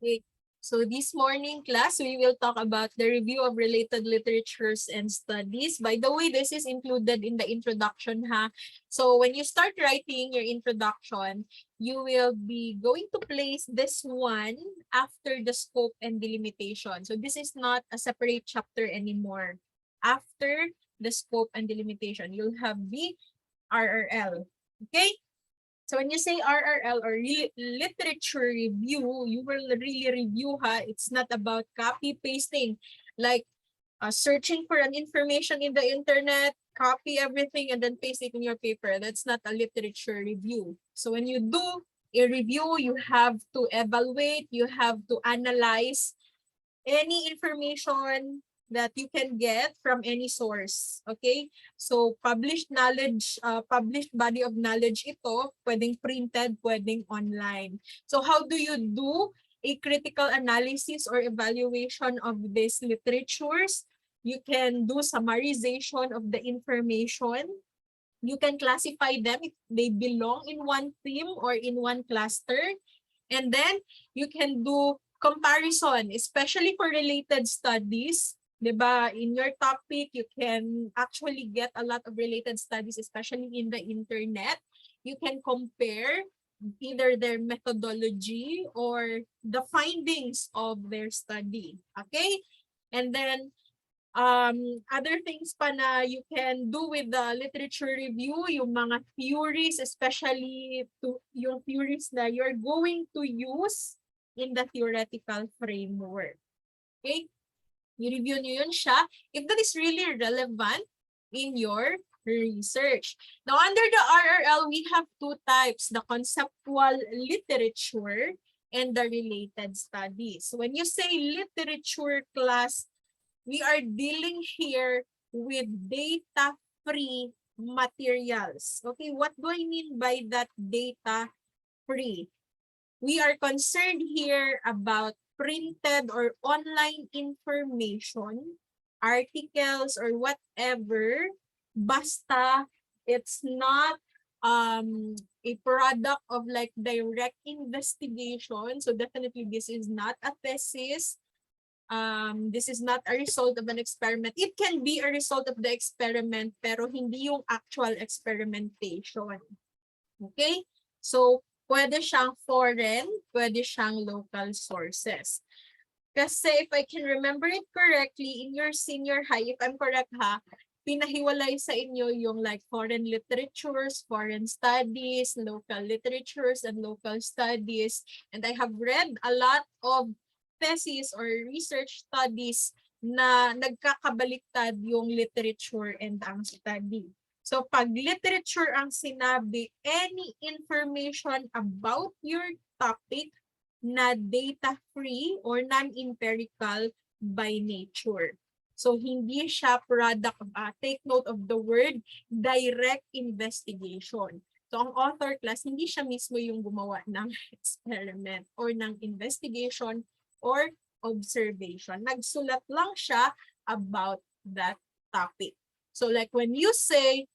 Okay. So this morning class, we will talk about the review of related literatures and studies. By the way, this is included in the introduction, ha? So when you start writing your introduction, you will be going to place this one after the scope and delimitation. So this is not a separate chapter anymore. After the scope and delimitation, you'll have the RRL. Okay? So when you say RRL or literature review, you will really review, ha. It's not about copy pasting, like searching for an information in the internet, copy everything and then paste it in your paper. That's not a literature review. So when you do a review, you have to evaluate, you have to analyze any information that you can get from any source. Okay? So, published knowledge, published body of knowledge ito, pwedeng printed, pwedeng online. So, how do you do a critical analysis or evaluation of these literatures? You can do summarization of the information. You can classify them if they belong in one theme or in one cluster. And then you can do comparison, especially for related studies. Diba? In your topic, you can actually get a lot of related studies, especially in the internet. You can compare either their methodology or the findings of their study. Okay? And then other things pa na you can do with the literature review, yung mga theories, especially yung theories na you're going to use in the theoretical framework. Okay? I-review nyo yun siya if that is really relevant in your research. Now, under the RRL, we have two types, the conceptual literature and the related studies. When you say literature class, we are dealing here with data-free materials. Okay, what do I mean by that data-free? We are concerned here about printed or online information, articles, or whatever, basta it's not a product of like direct investigation. So definitely this is not a thesis. This is not a result of an experiment. It can be a result of the experiment, pero hindi yung actual experimentation. Okay? So, pwede siyang foreign, pwede siyang local sources. Kasi if I can remember it correctly, in your senior high, if I'm correct ha, pinahiwalay sa inyo yung like foreign literatures, foreign studies, local literatures, and local studies. And I have read a lot of thesis or research studies na nagkakabaliktad yung literature and ang study. So pag literature ang sinabi, any information about your topic na data-free or non-empirical by nature. So hindi siya product of, take note of the word, direct investigation. So ang author class, hindi siya mismo yung gumawa ng experiment or ng investigation or observation. Nagsulat lang siya about that topic. So like when you say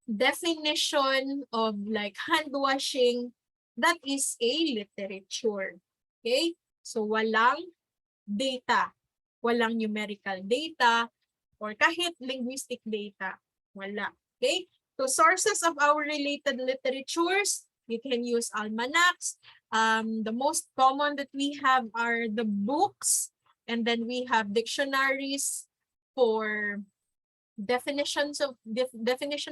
definition of like hand washing, that is a literature. Okay? So walang data, walang numerical data, or kahit linguistic data, wala. Okay? So sources of our related literatures, you can use almanacs. The most common that we have are the books, and then we have dictionaries for definition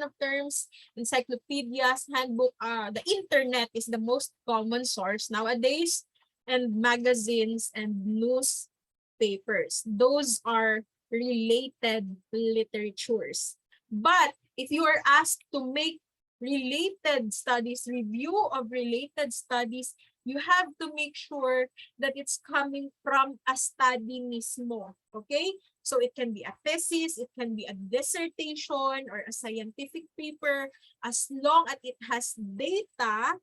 of terms, encyclopedias, handbook. The internet is the most common source nowadays, and magazines and newspapers. Those are related literatures. But if you are asked to make related studies, review of related studies, you have to make sure that it's coming from a study mismo. Okay? So it can be a thesis, it can be a dissertation, or a scientific paper, as long as it has data,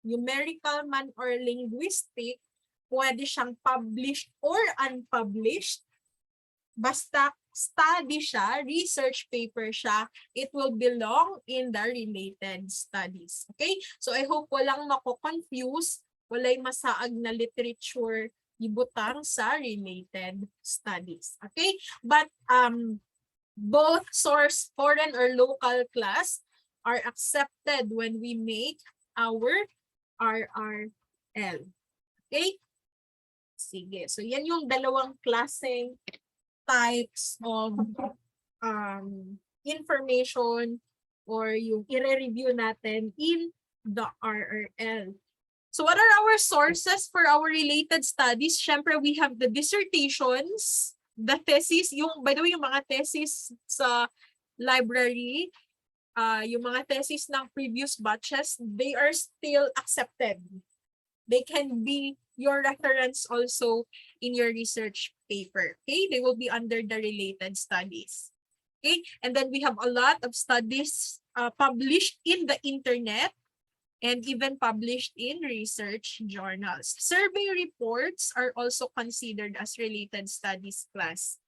numerical man or linguistic, pwede siyang published or unpublished. Basta study siya, research paper siya, it will belong in the related studies. Okay? So I hope walang mako-confuse, walay masaag na literature ibutang sa related studies. Okay? But both source, foreign or local class are accepted when we make our RRL. Okay? Sige. So, yan yung dalawang klaseng types of information or yung i-review natin in the RRL. So what are our sources for our related studies? Syempre, we have the dissertations, the thesis, by the way, yung mga thesis sa library, yung mga thesis ng previous batches, they are still accepted. They can be your reference also in your research paper. Okay, they will be under the related studies. Okay, and then we have a lot of studies published in the internet and even published in research journals. Survey reports are also considered as related studies class.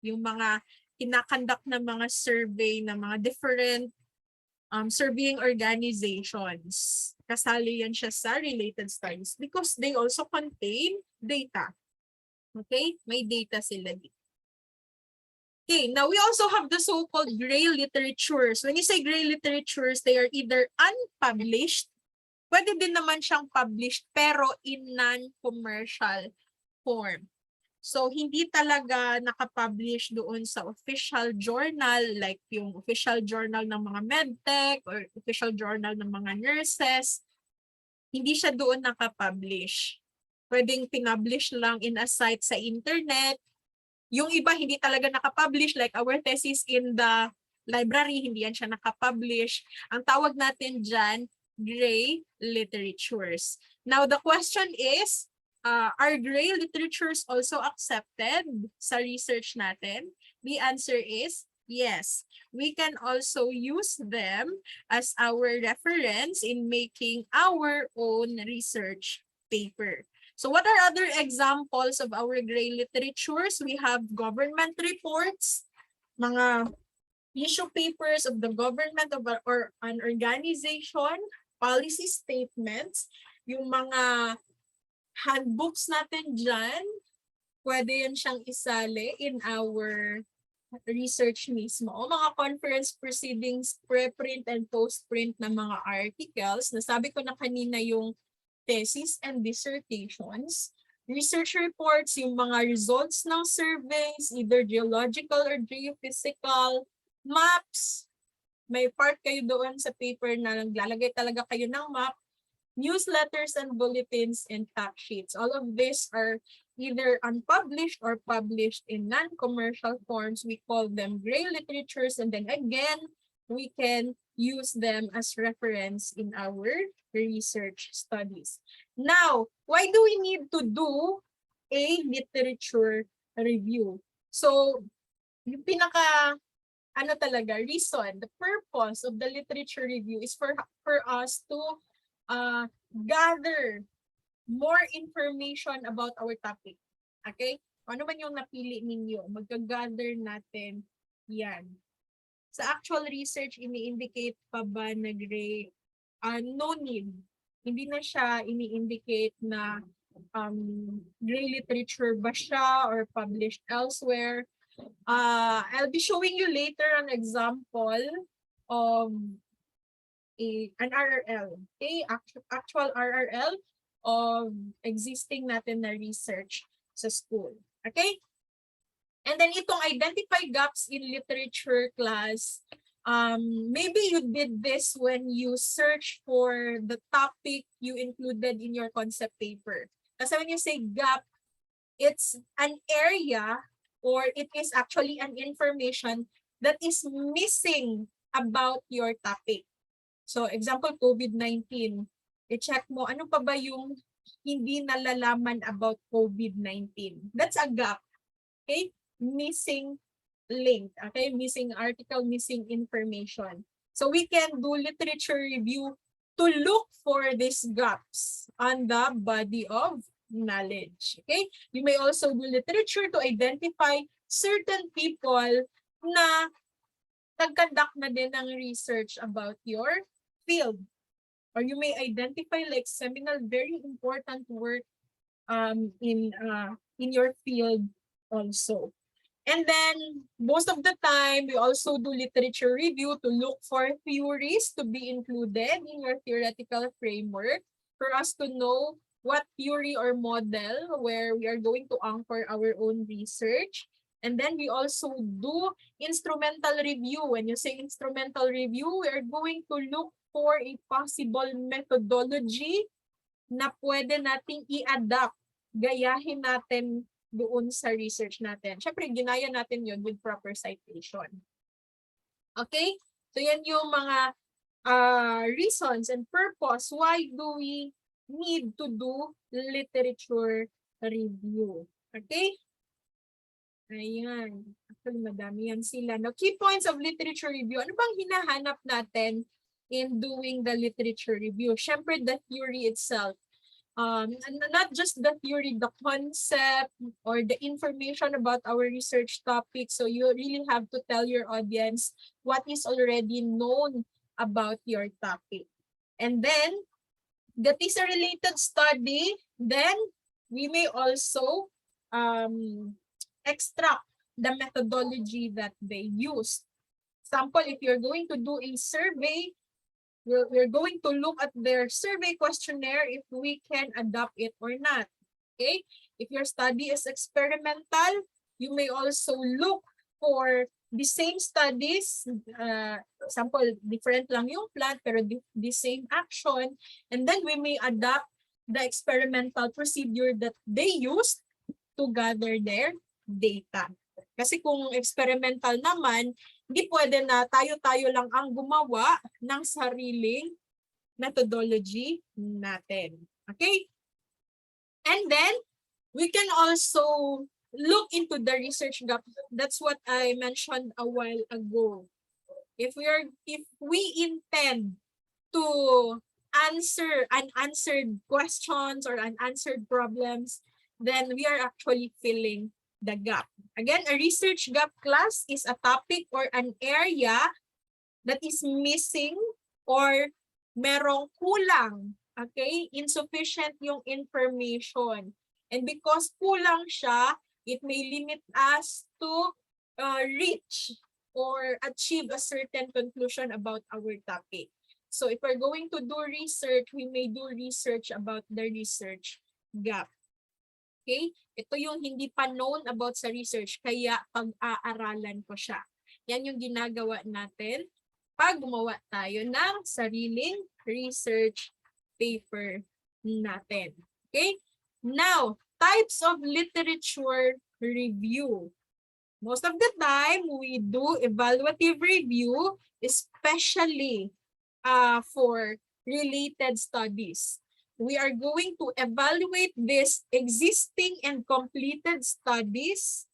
Yung mga kinakandak na mga survey na mga different surveying organizations. Kasali yan siya sa related studies because they also contain data. Okay? May data sila dito. Okay, now we also have the so-called gray literatures. When you say gray literatures, they are either unpublished, pwede din naman siyang published pero in non-commercial form. So, hindi talaga nakapublish doon sa official journal like yung official journal ng mga medtech or official journal ng mga nurses. Hindi siya doon nakapublish. Pwedeng pinublish lang in a site sa internet. Yung iba hindi talaga nakapublish like our thesis in the library, hindi yan siya nakapublish. Ang tawag natin dyan, gray literatures. Now, the question is, are gray literatures also accepted sa research natin? The answer is yes. We can also use them as our reference in making our own research paper. So what are other examples of our gray literatures? We have government reports, mga issue papers of the government or an organization, policy statements, yung mga handbooks natin dyan, pwede yan siyang isali in our research mismo. O mga conference proceedings, preprint and postprint na mga articles. Nasabi ko na kanina yung thesis and dissertations. Research reports, yung mga results ng surveys, either geological or geophysical, maps, may part kayo doon sa paper na naglalagay talaga kayo ng map, newsletters and bulletins and fact sheets. All of these are either unpublished or published in non-commercial forms. We call them gray literatures, and then again, we can use them as reference in our research studies. Now, why do we need to do a literature review? So, yung reason, the purpose of the literature review is for us to gather more information about our topic. Okay? Ano man yung napili ninyo, mag-gather natin yan. Sa actual research, ini-indicate pa ba na gray? No need. Hindi na siya ini-indicate na gray literature ba siya or published elsewhere. I'll be showing you later an example of an RRL, actual RRL of existing natin na research sa school. Okay? And then itong identify gaps in literature class, maybe you did this when you search for the topic you included in your concept paper. Kasi when you say gap, it's an area or it is actually an information that is missing about your topic. So example, COVID-19. I-check mo, ano pa ba yung hindi nalalaman about COVID-19? That's a gap. Okay? Missing link, okay? Missing article, missing information. So we can do literature review to look for these gaps on the body of knowledge, okay? You may also do literature to identify certain people na nag-conduct na din ng research about your field. Or you may identify like seminal, very important work in your field also. And then most of the time, we also do literature review to look for theories to be included in your theoretical framework for us to know what theory or model where we are going to anchor our own research. And then we also do instrumental review. When you say instrumental review, we are going to look for a possible methodology na pwede nating i-adapt, gayahin natin doon sa research natin. Siyempre, ginaya natin yun with proper citation. Okay? So yan yung mga reasons and purpose why do we need to do literature review. Okay? Ayan. Actually, madami yan sila. Now, key points of literature review. Ano bang hinahanap natin in doing the literature review? Siyempre, the theory itself. And not just the theory, the concept or the information about our research topic. So you really have to tell your audience what is already known about your topic. And then, that is a related study, then we may also extract the methodology that they used. Example, if you're going to do a survey, we're going to look at their survey questionnaire if we can adapt it or not. Okay? If your study is experimental, you may also look for the same studies. Example, different lang yung plant pero the same action. And then we may adapt the experimental procedure that they used to gather their data. Kasi kung experimental naman, hindi pwede na tayo-tayo lang ang gumawa ng sariling methodology natin. Okay? And then, we can also look into the research gap. That's what I mentioned a while ago. If we intend to answer unanswered questions or unanswered problems, then we are actually filling the gap. Again, a research gap class is a topic or an area that is missing or merong kulang, okay? Insufficient yung information. And because kulang siya, it may limit us to reach or achieve a certain conclusion about our topic. So if we're going to do research, we may do research about the research gap. Okay? Ito yung hindi pa known about sa research, kaya pag-aaralan ko siya. Yan yung ginagawa natin pag gumawa tayo ng sariling research paper natin. Okay? Now, types of literature review. Most of the time, we do evaluative review, especially for related studies. We are going to evaluate these existing and completed studies,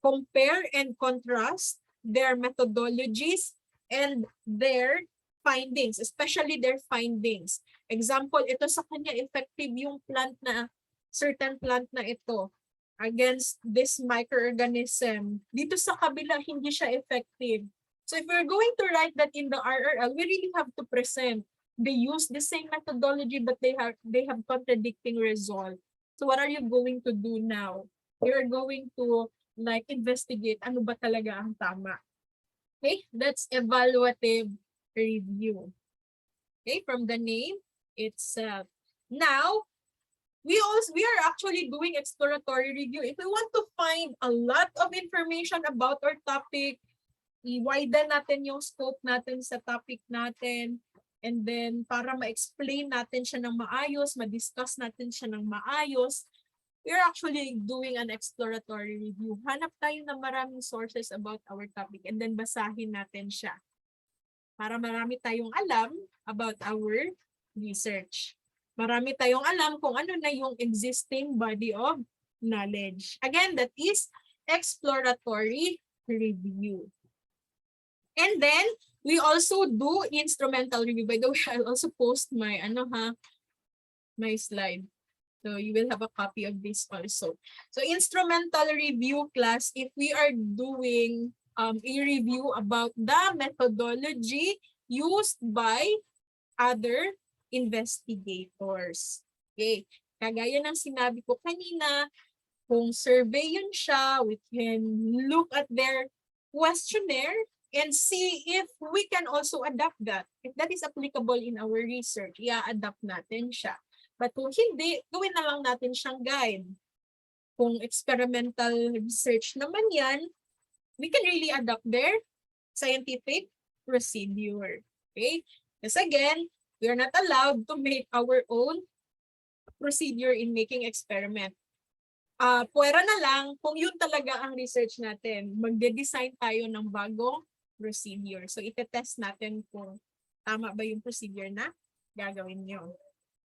compare and contrast their methodologies and their findings, especially their findings. Example, ito sa kanya effective yung plant na, certain plant na ito against this microorganism. Dito sa kabila, hindi siya effective. So if we're going to write that in the RRL, we really have to present. They use the same methodology, but they have contradicting results. So what are you going to do now? You're going to like investigate ano ba talaga ang tama. Okay, that's evaluative review. Okay, from the name itself. Now, we are actually doing exploratory review. If we want to find a lot of information about our topic, i-widen natin yung scope natin sa topic natin. And then, para ma-explain natin siya ng maayos, ma-discuss natin siya ng maayos, we're actually doing an exploratory review. Hanap tayo ng maraming sources about our topic and then basahin natin siya. Para marami tayong alam about our research. Marami tayong alam kung ano na yung existing body of knowledge. Again, that is exploratory review. And then, we also do instrumental review. By the way, I'll also post my my slide. So you will have a copy of this also. So instrumental review class, if we are doing a review about the methodology used by other investigators. Okay. Kagaya ng sinabi ko kanina, kung survey yun siya, we can look at their questionnaire and see if we can also adapt that. If that is applicable in our research, i-adapt natin siya. But kung hindi, gawin na lang natin siyang guide. Kung experimental research naman yan, we can really adapt their scientific procedure. Okay? Because again, we are not allowed to make our own procedure in making experiment. Puwera na lang kung yun talaga ang research natin. Magde-design tayo ng bagong procedure. So, ite-test natin kung tama ba yung procedure na gagawin nyo.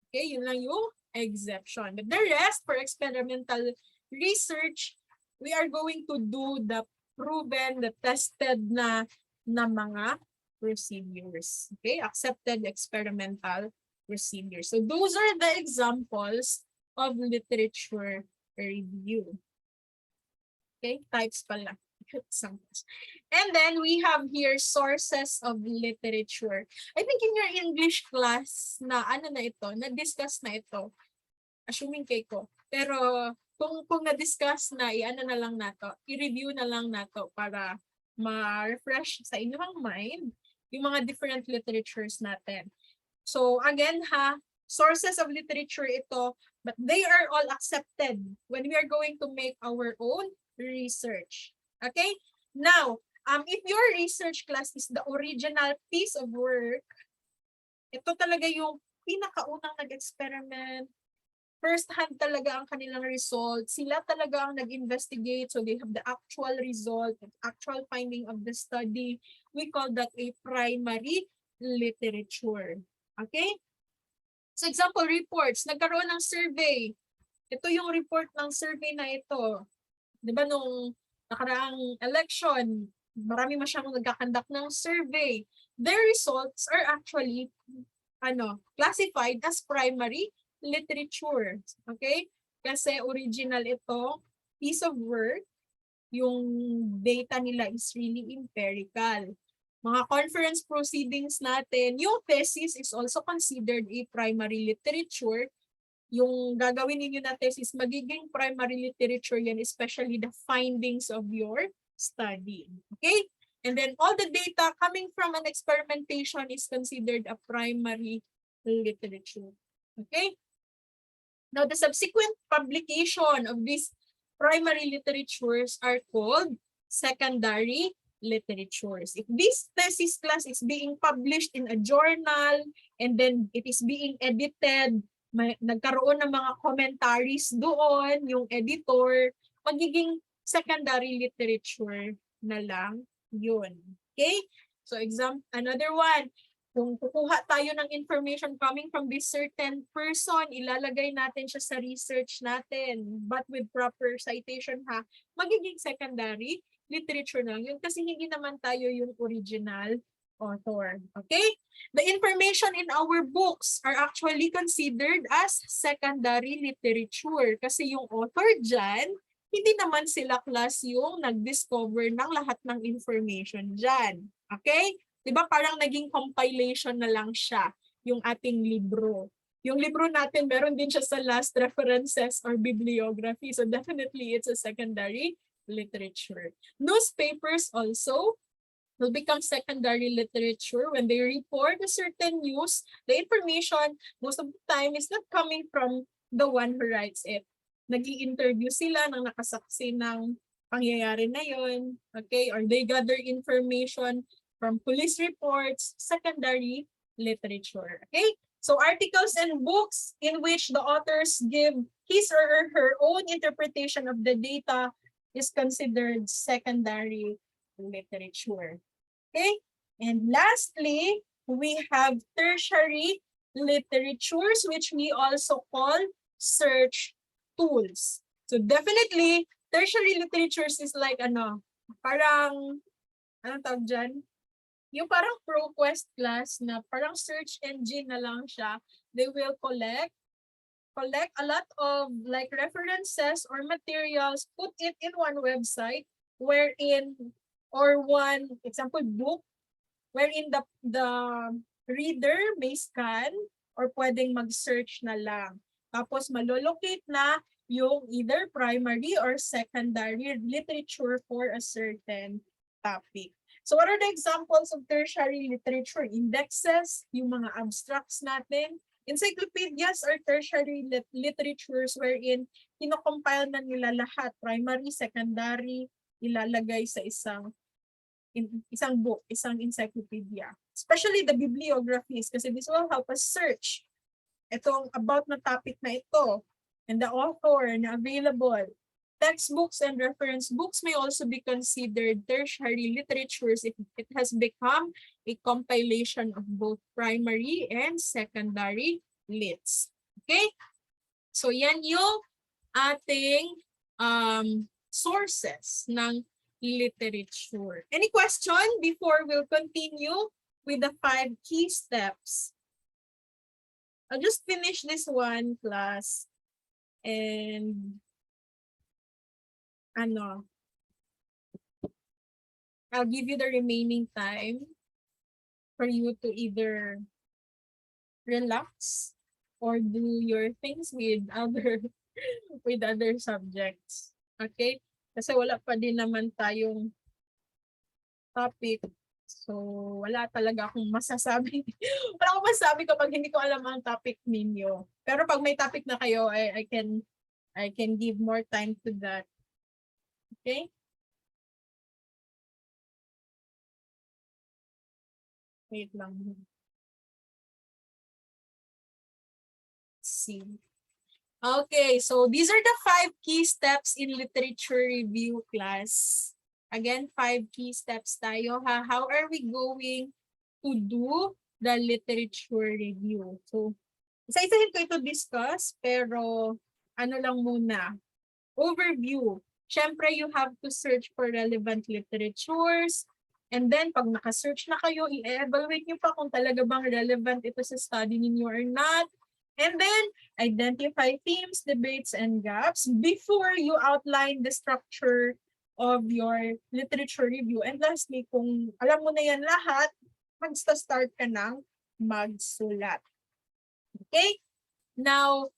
Okay, yun lang yung exception. But the rest, for experimental research, we are going to do the proven, the tested na mga procedures. Okay, accepted experimental procedures. So, those are the examples of literature review. Okay, types pala. And then we have here sources of literature. I think in your English class na ano na ito, na-discuss na ito. Assuming kay ko. Pero kung na-discuss na, i-ano na lang nato, i-review na lang nato para ma-refresh sa inyong mind yung mga different literatures natin. So again sources of literature ito, but they are all accepted when we are going to make our own research. Okay? Now, if your research class is the original piece of work, ito talaga yung pinakaunang nag-experiment, first-hand talaga ang kanilang result, sila talaga ang nag-investigate, so they have the actual result, the actual finding of the study. We call that a primary literature. Okay? So example, reports. Nagkaroon ng survey. Ito yung report ng survey na ito. Diba nung nakaraang election, marami masyadong nagkakandak ng survey. Their results are actually classified as primary literature. Okay? Kasi original ito, piece of work, yung data nila is really empirical. Mga conference proceedings natin, yung thesis is also considered a primary literature. Yung gagawin ninyo na thesis, magiging primary literature yan, especially the findings of your study. Okay? And then all the data coming from an experimentation is considered a primary literature. Okay? Now, the subsequent publication of these primary literatures are called secondary literatures. If this thesis class is being published in a journal and then it is being edited, nagkaroon ng mga commentaries doon, yung editor, magiging secondary literature na lang yun. Okay? So another one, kung kukuha tayo ng information coming from this certain person, ilalagay natin siya sa research natin, but with proper citation magiging secondary literature na yun kasi hindi naman tayo yung original author. Okay? The information in our books are actually considered as secondary literature kasi yung author dyan, hindi naman sila class yung nag-discover ng lahat ng information dyan. Okay? Diba parang naging compilation na lang siya yung ating libro. Yung libro natin, meron din siya sa last references or bibliography. So definitely it's a secondary literature. Newspapers also will become secondary literature when they report a certain news. The information most of the time is not coming from the one who writes it. Nag-i-interview sila ng nakasaksi ng pangyayari na yun, okay? Or they gather information from police reports, secondary literature, okay? So articles and books in which the authors give his or her own interpretation of the data is considered secondary literature. Okay? And lastly, we have tertiary literatures, which we also call search tools. So definitely, tertiary literatures is like parang, anong tawag dyan? Yung parang ProQuest class na parang search engine na lang siya. They will collect a lot of like references or materials, put it in one website wherein, or one example book, wherein the reader may scan or pwedeng mag-search na lang. Tapos malolocate na yung either primary or secondary literature for a certain topic. So what are the examples of tertiary literature? Indexes, yung mga abstracts natin. Encyclopedias or tertiary literatures wherein kinocompile na nila lahat, primary, secondary, ilalagay sa isang book, isang encyclopedia. Especially the bibliographies kasi this will help us search itong about na topic na ito and the author na available. Textbooks and reference books may also be considered tertiary literatures if it has become a compilation of both primary and secondary lits. Okay? So yan yung ating sources ng literature. Any question before we'll continue with the 5 key steps? I'll just finish this one class and I'll give you the remaining time for you to either relax or do your things with other subjects. Okay? Kasi wala pa din naman tayong topic. So, wala talaga akong masasabi. Wala akong masasabi kapag hindi ko alam ang topic ninyo. Pero pag may topic na kayo, I can give more time to that. Okay? Wait lang. See. Okay, so these are the 5 key steps in literature review, class. Again, 5 key steps tayo ha. How are we going to do the literature review? So, isa-isahin ko ito discuss, pero ano lang muna. Overview. Siyempre, you have to search for relevant literatures. And then, pag naka-search na kayo, i-evaluate nyo pa kung talaga bang relevant ito sa study ninyo or not. And then, identify themes, debates, and gaps before you outline the structure of your literature review. And lastly, kung alam mo na yan lahat, mag-start ka ng magsulat. Okay? Now,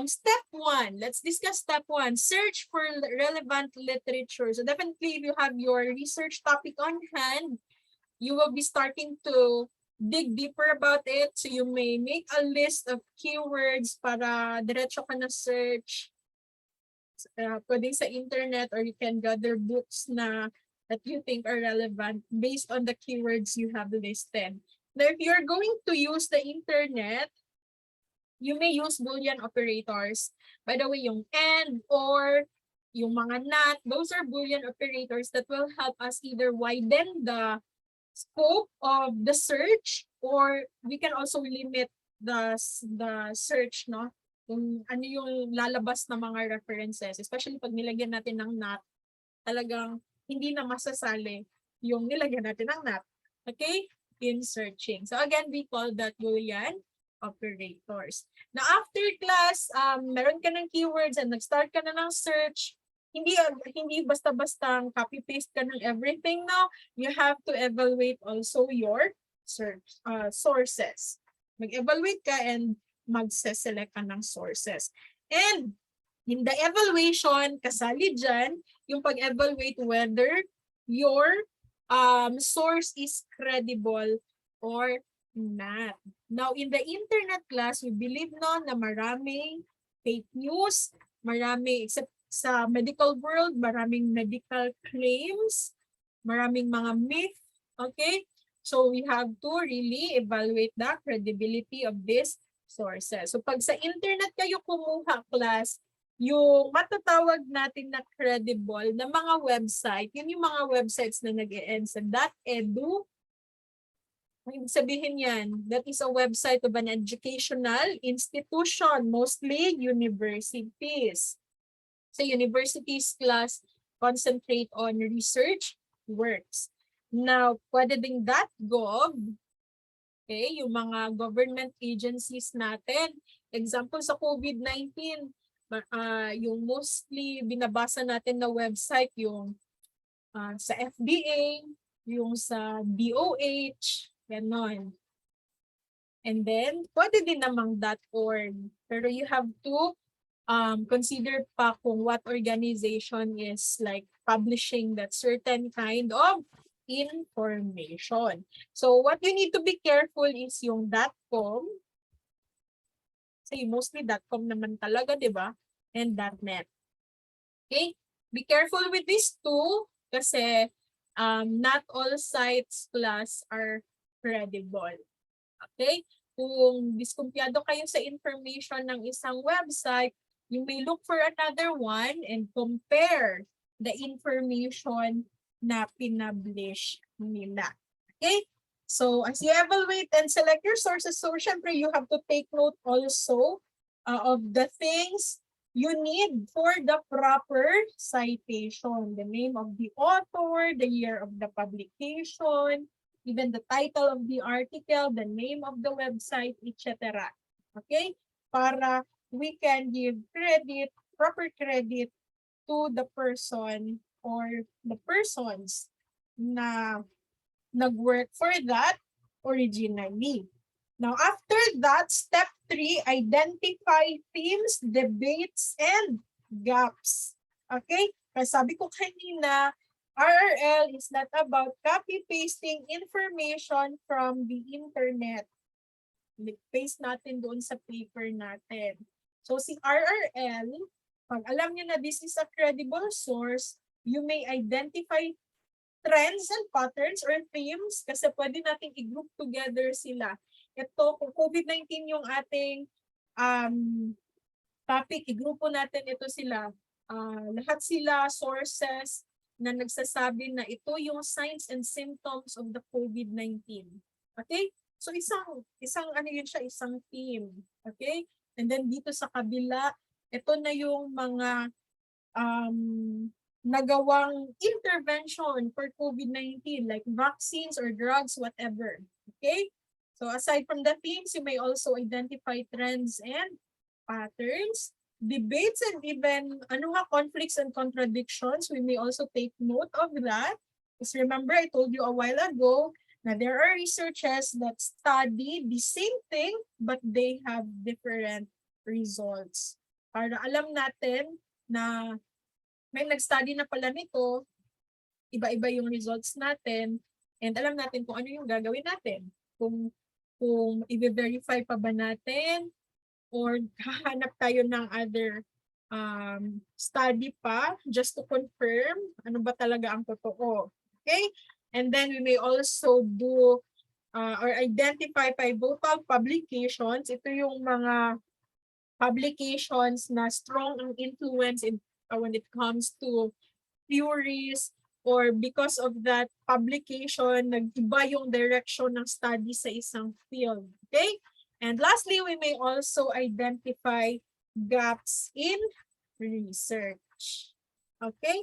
step 1. Let's discuss step 1. Search for relevant literature. So definitely, if you have your research topic on hand, you will be starting to dig deeper about it. So you may make a list of keywords para diretso ka na search. Pwedeng sa internet or you can gather books na that you think are relevant based on the keywords you have listed. Now, if you're going to use the internet, you may use Boolean operators. By the way, yung and, or, yung mga not, those are Boolean operators that will help us either widen the scope of the search or we can also limit the search, no? Kung ano yung lalabas na mga references, especially pag nilagyan natin ng not, talagang hindi na masasali yung nilagyan natin ng not. Okay? In searching. So again, we call that Boolean operators. Now after class, meron ka ng keywords and nag-start ka na ng search, hindi basta-basta copy-paste ka ng everything now. You have to evaluate also your search sources. Mag-evaluate ka and mag-select ka ng sources. And in the evaluation, kasali dyan, yung pag-evaluate whether your source is credible or not. Now, in the internet class, we believe na maraming fake news, except sa medical world, maraming medical claims, maraming mga myth, okay? So we have to really evaluate the credibility of these sources. So pag sa internet kayo kumuha, class, yung matatawag natin na credible na mga website, yun yung mga websites na nag-e-end sa .edu. Ibig sabihin yan, that is a website of an educational institution, mostly universities. So universities class concentrate on research works. Now, pwede ding .gov, okay, yung mga government agencies natin. Example sa COVID-19, yung mostly binabasa natin na website, yung sa FDA, yung sa DOH, ganon. And then, pwede din namang .org. Pero you have to consider pa kung what organization is like publishing that certain kind of information. So what you need to be careful is yung .com. Kasi mostly .com naman talaga, di ba? And .net. Okay? Be careful with these two kasi not all sites plus are credible. Okay? Kung diskumpiyado kayo sa information ng isang website, you may look for another one and compare the information na pinablish nila. Okay? So, as you evaluate and select your sources, so syempre you have to take note also of the things you need for the proper citation. The name of the author, the year of the publication, even the title of the article, the name of the website, etc. Okay? Para we can give credit, proper credit to the person or the persons na nag-work for that originally. Now, after that, step 3, identify themes, debates, and gaps. Okay? Kasi sabi ko kanina, RRL is not about copy-pasting information from the internet. Paste natin doon sa paper natin. So, si RRL, pag alam niyo na this is a credible source, you may identify trends and patterns or themes kasi pwede nating i-group together sila. Ito, kung COVID-19 yung ating topic, i-grupo natin ito sila. Lahat sila sources na nagsasabi na ito yung signs and symptoms of the COVID-19. Okay? So isang ano yun siya, isang theme. Okay? And then dito sa kabila, ito na yung mga nagawang intervention for COVID-19 like vaccines or drugs, whatever. Okay? So aside from the themes, you may also identify trends and patterns, debates, and even conflicts and contradictions. We may also take note of that. Because remember, I told you a while ago na there are researchers that study the same thing but they have different results. Para alam natin na may nag-study na pala nito, iba-iba yung results natin, and alam natin kung ano yung gagawin natin. Kung i-verify pa ba natin, or hahanap tayo ng other study pa just to confirm ano ba talaga ang totoo. Okay? And then we may also do or identify pivotal publications. Ito yung mga publications na strong ang influence when it comes to theories, or because of that publication, nag-iba yung direction ng study sa isang field. Okay? And lastly, we may also identify gaps in research. Okay?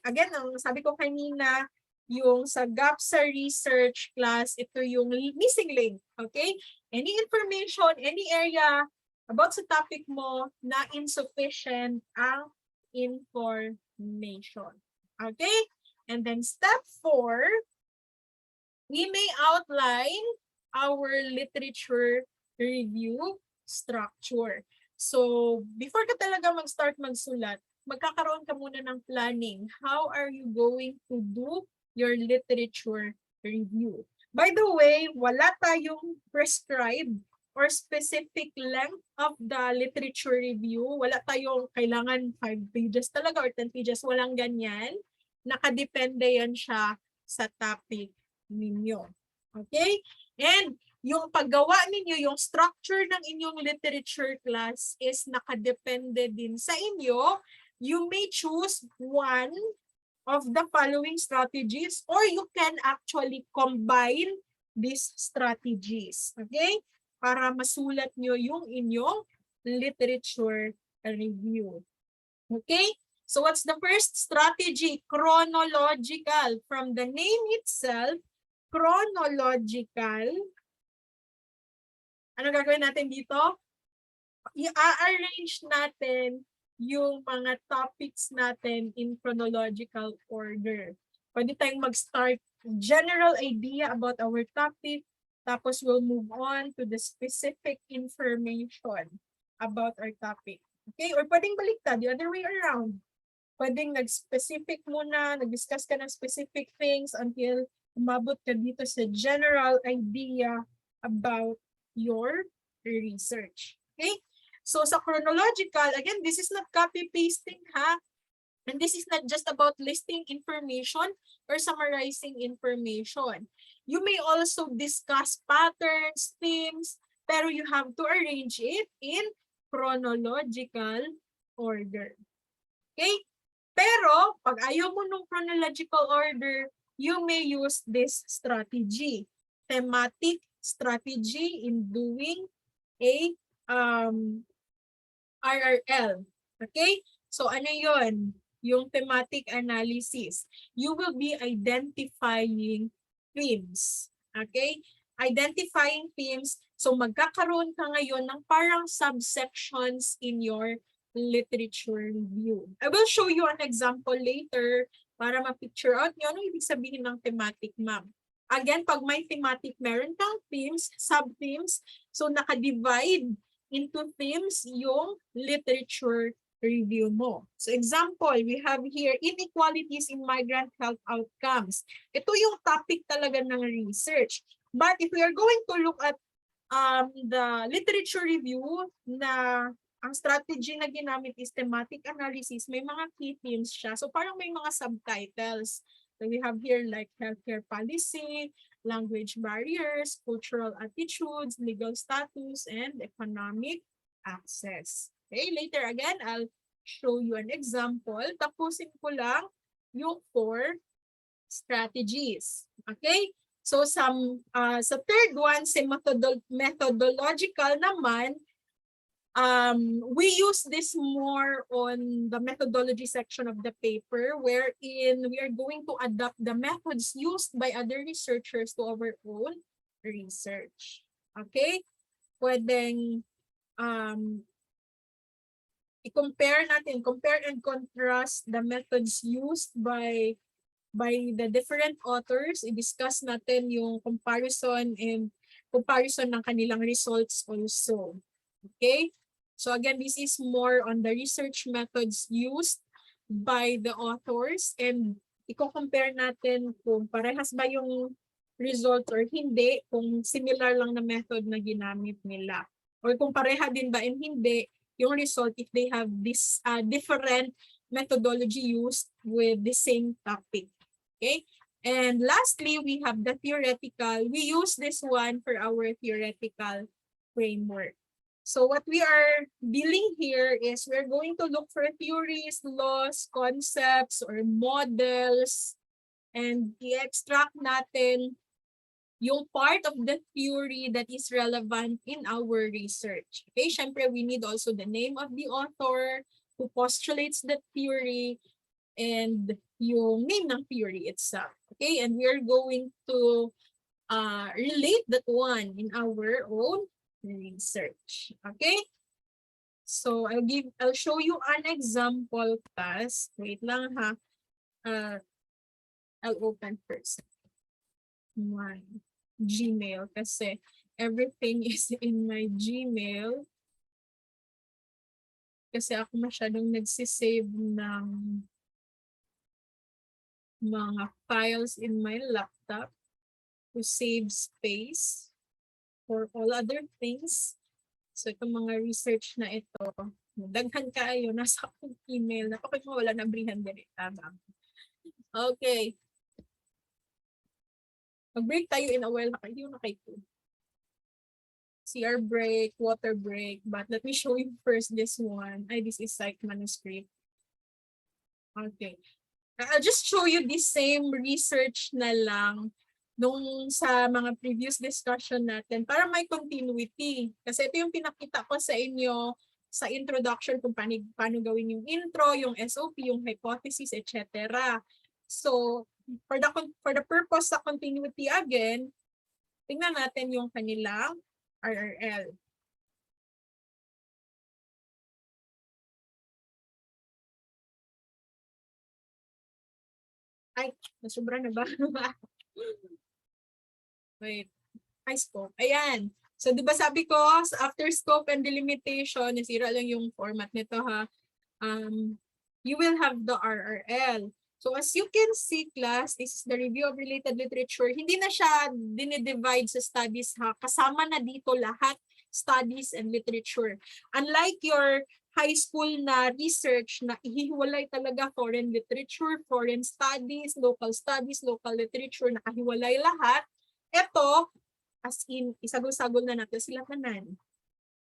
Again, ang sabi ko kanina, yung sa gaps sa research class, ito yung missing link. Okay? Any information, any area about sa topic mo na insufficient ang information. Okay? And then step 4, we may outline our literature review structure. So, before ka talaga mag-start magsulat, magkakaroon ka muna ng planning. How are you going to do your literature review? By the way, wala tayong prescribed or specific length of the literature review. Wala tayong kailangan 5 pages talaga or 10 pages. Walang ganyan. Nakadepende yan siya sa topic ninyo. Okay? And yung paggawa ninyo, yung structure ng inyong literature class is nakadepende din sa inyo. You may choose one of the following strategies or you can actually combine these strategies. Okay? Para masulat nyo yung inyong literature review. Okay? So what's the first strategy? Chronological. From the name itself, chronological. Ano gagawin natin dito? I-arrange natin yung mga topics natin in chronological order. Pwede tayong mag-start general idea about our topic, Tapos we'll move on to the specific information about our topic. Okay? Or pwedeng baliktad, the other way around. Pwedeng nag-specific muna, nag-discuss ka ng specific things until umabot ka dito sa general idea about your research. Okay? So sa chronological, again, this is not copy-pasting ha. And this is not just about listing information or summarizing information. You may also discuss patterns, themes, pero you have to arrange it in chronological order. Okay? Pero, pag ayaw mo nung chronological order, you may use this strategy. Thematic strategy in doing a RRL. Okay? So, ano yon? Yung thematic analysis. You will be identifying themes. Okay? Identifying themes. So, magkakaroon ka ngayon ng parang subsections in your literature review. I will show you an example later para ma-picture out nyo ano ibig sabihin ng thematic map. Again, pag may thematic, meron kang themes, sub-themes. So, naka-divide into themes yung literature review mo. So example, we have here inequalities in migrant health outcomes. Ito yung topic talaga ng research. But if we are going to look at the literature review na ang strategy na ginamit is thematic analysis, may mga key themes siya. So parang may mga subtitles. So we have here like healthcare policy, language barriers, cultural attitudes, legal status, and economic access. Okay, later again, I'll show you an example. Tapusin ko lang yung 4 strategies. Okay? So sa third one, sa methodological naman, we use this more on the methodology section of the paper wherein we are going to adapt the methods used by other researchers to our own research. Okay? Pwedeng i-compare natin, compare and contrast the methods used by the different authors. I-discuss natin yung comparison ng kanilang results also. Okay? So again, this is more on the research methods used by the authors and i-compare natin kung parehas ba yung result or hindi, kung similar lang na method na ginamit nila. Or kung pareha din ba and hindi, yung result if they have this different methodology used with the same topic. Okay? And lastly, we have the theoretical. We use this one for our theoretical framework. So what we are dealing here is we're going to look for theories, laws, concepts, or models, and i-extract natin yung part of the theory that is relevant in our research. Okay, syempre we need also the name of the author who postulates the theory and yung name ng theory itself. Okay, and we are going to relate that one in our own research. Okay, so I'll show you an example class. Wait lang ha. I'll open first my Gmail kasi everything is in my Gmail. Kasi ako masyadong nagsisave ng mga files in my laptop to save space for all other things. So itong mga research na ito, daghan kayo, nasa akong email na bakit mo wala na brihan din. Okay. Mag-break tayo in a while. Hindi ko na kayo. CR break, water break. But let me show you first this one. This is psych manuscript. Okay. I'll just show you the same research na lang nung sa mga previous discussion natin para may continuity. Kasi ito yung pinakita ko sa inyo sa introduction kung paano gawin yung intro, yung SOP, yung hypothesis, etc. So, for the purpose sa continuity again, tingnan natin yung kanilang RRL. Ay, nasubra na ba? Wait. Ay, scope. Ayan. So, di ba sabi ko, after scope and delimitation, nasira lang yung format nito ha. You will have the RRL. So as you can see, class, this is the review of related literature. Hindi na siya dinidivide sa studies ha. Kasama na dito lahat, studies and literature. Unlike your high school na research na ihiwalay talaga foreign literature, foreign studies, local literature, nakahiwalay lahat. Ito, as in, isagol-sagol na natin sila tanan.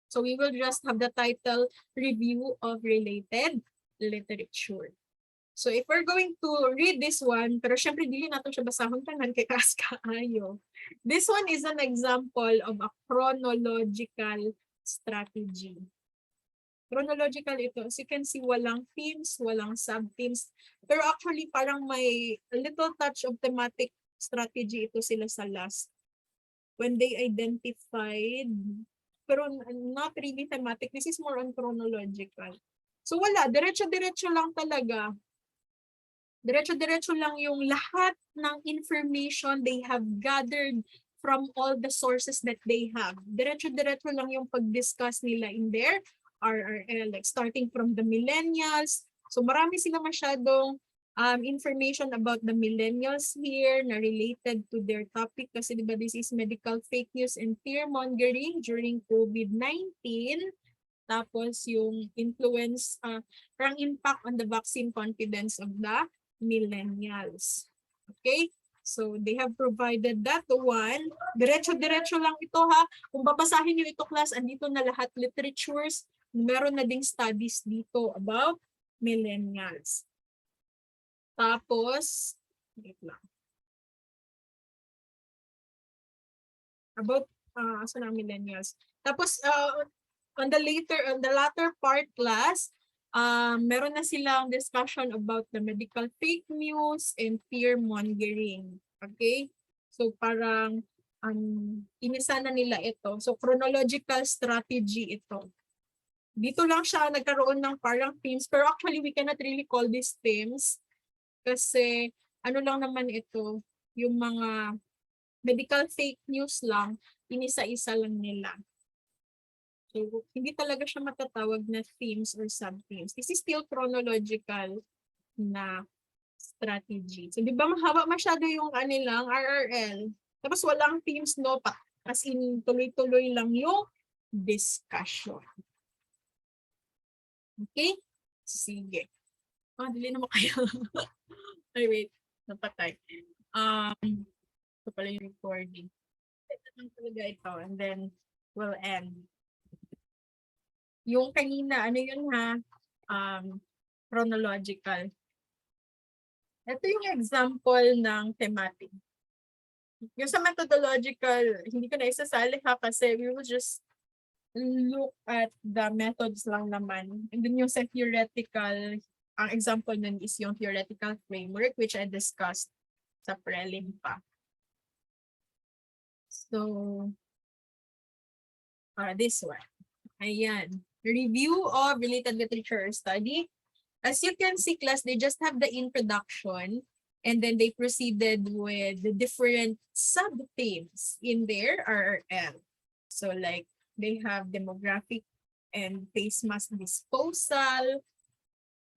So we will just have the title, Review of Related Literature. So if we're going to read this one, pero syempre dili natin siya basahon tanan kay kas kaayo. This one is an example of a chronological strategy. Chronological ito. As you can see, walang themes, walang sub-themes. Pero actually parang may a little touch of thematic strategy ito sila sa last. When they identified, pero not really thematic. This is more on chronological. So wala, diretso-diretso lang talaga. Diretso-diretso lang yung lahat ng information they have gathered from all the sources that they have. Diretso-diretso lang yung pag-discuss nila in their RRL, like starting from the millennials. So marami sila masyadong information about the millennials here na related to their topic kasi diba this is medical fake news and fear mongering during COVID-19. Tapos yung influence, parang impact on the vaccine confidence of the millennials. Okay? So they have provided that one. Diretso-diretso lang ito ha. Kung babasahin niyo ito class, andito na lahat literatures. Meron na ding studies dito about millennials. Tapos, wait lang. About so na millennials. Tapos on the latter part class, meron na silang discussion about the medical fake news and fear mongering. Okay? So parang inisa na nila ito. So chronological strategy ito. Dito lang siya nagkaroon ng parang themes, pero actually we cannot really call these themes kasi ano lang naman ito, yung mga medical fake news lang, inisa-isa lang nila. So, hindi talaga siya matatawag na themes or sub-themes. This is still chronological na strategy. So, di ba mahaba masyado yung kanilang RRL? Tapos walang themes, no? As in, tuloy-tuloy lang yung discussion. Okay? Sige. Dili naman kayo. Ay, wait. Napatay. Ito pala yung recording. Ito lang talaga ito. And then, we'll end. Yung kanina, ano yun ha? Chronological. Ito yung example ng thematic. Yung sa methodological, hindi ko na isasali ha kasi we will just look at the methods lang naman. And then yung sa theoretical, ang example nun is yung theoretical framework which I discussed sa prelim pa. So, this one. Ayan. Review of related literature study. As you can see, class, they just have the introduction and then they proceeded with the different sub-themes in their RRL. So like they have demographic and face mask disposal.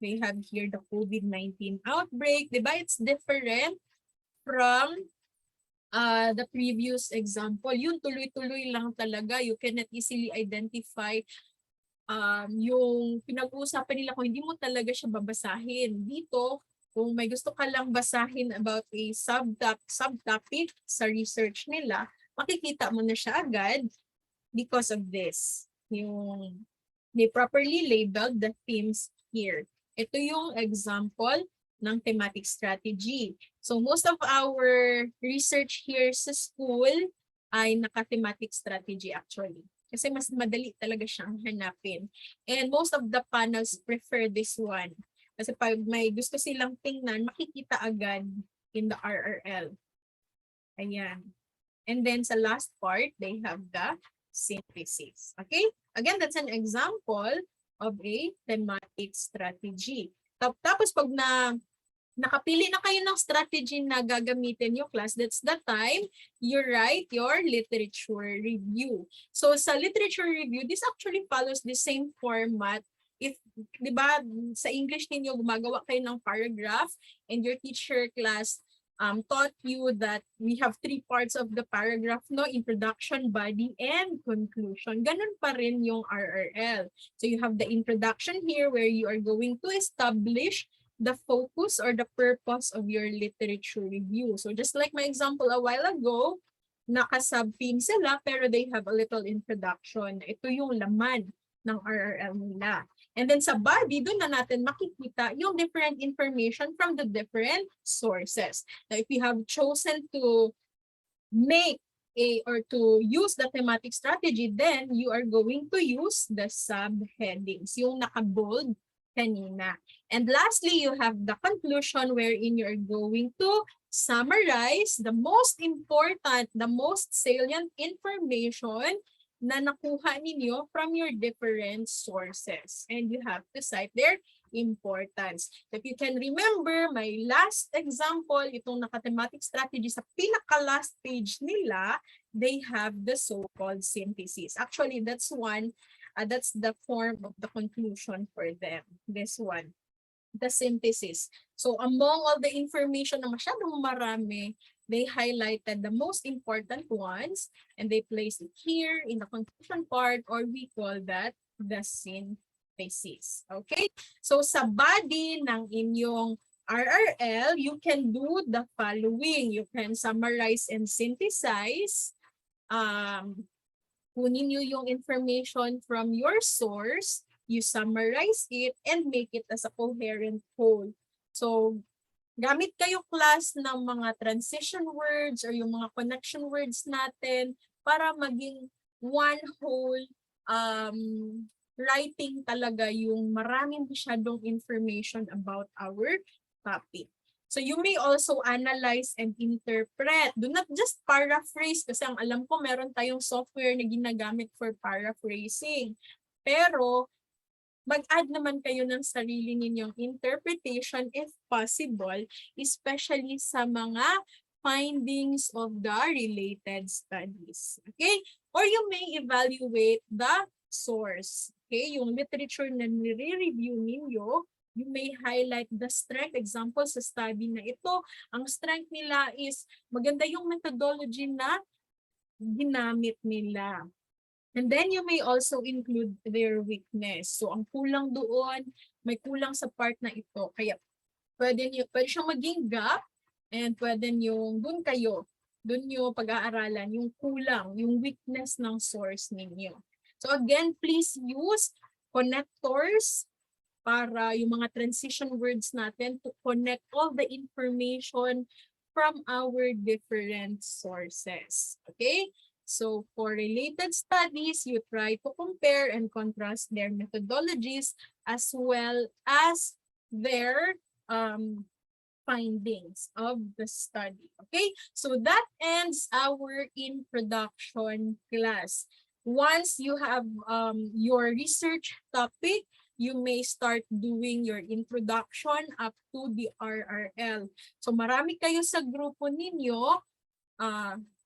They have here the COVID-19 outbreak. Diba? It's different from the previous example. Yun tuloy-tuloy lang talaga. You cannot easily identify yung pinag-uusapan nila kung hindi mo talaga siya babasahin. Dito, kung may gusto ka lang basahin about a subtopic sa research nila, makikita mo na siya agad because of this. Yung they properly labeled the themes here. Ito yung example ng thematic strategy. So most of our research here sa school ay naka-thematic strategy actually. Kasi mas madali talaga siyang hanapin. And most of the panels prefer this one. Kasi pag may gusto silang tingnan, makikita agad in the RRL. Ayan. And then sa last part, they have the synthesis. Okay? Again, that's an example of a thematic strategy. Tapos pag nakapili na kayo ng strategy na gagamitin yung class, that's the time you write your literature review. So sa literature review, this actually follows the same format. If, di ba, sa English ninyo, gumagawa kayo ng paragraph and your teacher class taught you that we have 3 parts of the paragraph, no? Introduction, body, and conclusion. Ganun pa rin yung RRL. So you have the introduction here where you are going to establish the focus or the purpose of your literature review. So just like my example a while ago, naka-sub-theme sila pero they have a little introduction. Ito yung laman ng RRL nila. And then sa body, doon na natin makikita yung different information from the different sources. Now, if you have chosen to make or to use the thematic strategy, then you are going to use the subheadings, yung naka-bold kanina. And lastly, you have the conclusion wherein you're going to summarize the most important, the most salient information na nakuha ninyo from your different sources. And you have to cite their importance. If you can remember, my last example, itong naka-thematic strategy, sa pinaka-last page nila, they have the so-called synthesis. Actually, that's the form of the conclusion for them. This one, the synthesis. So among all the information na masyadong marami, they highlighted the most important ones and they placed it here in the conclusion part, or we call that the synthesis. Okay? So sa body ng inyong RRL, you can do the following. You can summarize and synthesize. Kunin nyo yung information from your source, you summarize it, and make it as a coherent whole. So, gamit kayo class ng mga transition words or yung mga connection words natin para maging one whole writing talaga yung maraming masyadong information about our topic. So you may also analyze and interpret. Do not just paraphrase kasi ang alam ko meron tayong software na ginagamit for paraphrasing. Pero mag-add naman kayo ng sarili ninyong interpretation if possible, especially sa mga findings of the related studies. Okay? Or you may evaluate the source. Okay? Yung literature na nire-review ninyo, you may highlight the strength. Example sa study na ito, ang strength nila is maganda yung methodology na ginamit nila. And then you may also include their weakness. So ang kulang doon, may kulang sa part na ito. Kaya pwede siyang maging gap and pwede yung doon nyo pag-aaralan yung kulang, yung weakness ng source ninyo. So again, please use connectors para yung mga transition words natin to connect all the information from our different sources. Okay? So for related studies, you try to compare and contrast their methodologies as well as their findings of the study. Okay, so that ends our introduction class. Once you have your research topic, you may start doing your introduction up to the RRL. So marami kayo sa grupo ninyo,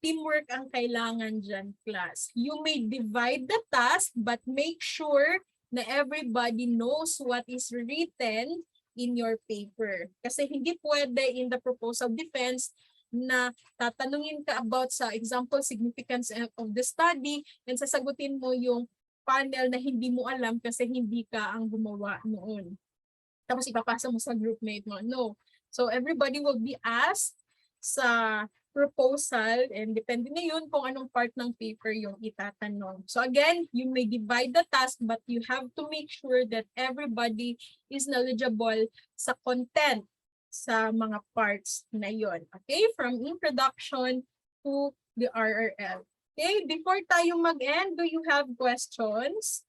teamwork ang kailangan dyan, class. You may divide the task, but make sure na everybody knows what is written in your paper. Kasi hindi pwede in the proposal defense na tatanungin ka about sa example, significance of the study, and sasagutin mo yung panel na hindi mo alam kasi hindi ka ang gumawa noon. Tapos ipapasa mo sa groupmate mo. No. So everybody will be asked sa proposal and depende na yun kung anong part ng paper yung itatanong. So again, you may divide the task but you have to make sure that everybody is knowledgeable sa content sa mga parts na yun. Okay? From introduction to the RRL. Okay? Before tayo mag-end, do you have questions?